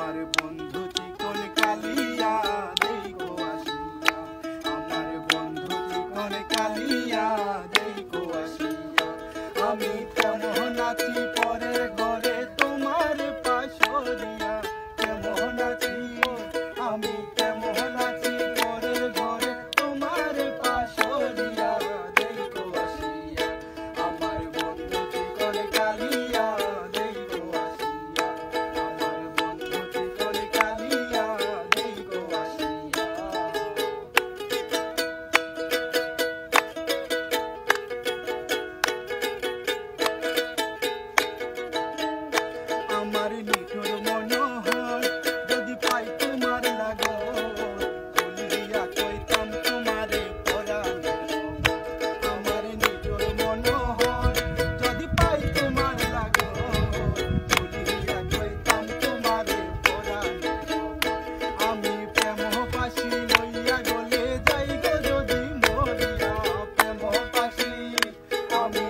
আমার বন্ধু চিকন কালিয়া দেখো আসিয়া, আমার বন্ধু চিকন কালিয়া দেখো আসিয়া। আমি কেমন আছি পরের ঘরে তোমার পাশরিয়া, কেমন আছি আমি কেমন আছি পরের ঘরে তোমার পাশরিয়া দেখো আসিয়া। আমার বন্ধু চিকন কালিয়া দেখো আসিয়া, আমার বন্ধু চিকন কালিয়া দেখো আসিয়া। আমার নিঠুর মনোহর যদি পাই তোমার লাগো, বলিয়া কইতাম তোমারে পরাণের খবর। আমার নিঠুর মনোহর যদি পাই তোমার লাগো, বলিয়া কইতাম তোমারে পরাণের খবর। আমি প্রেম পাশি লইয়া গলে যাই গো যদি মরিয়া, প্রেম পাশি আমি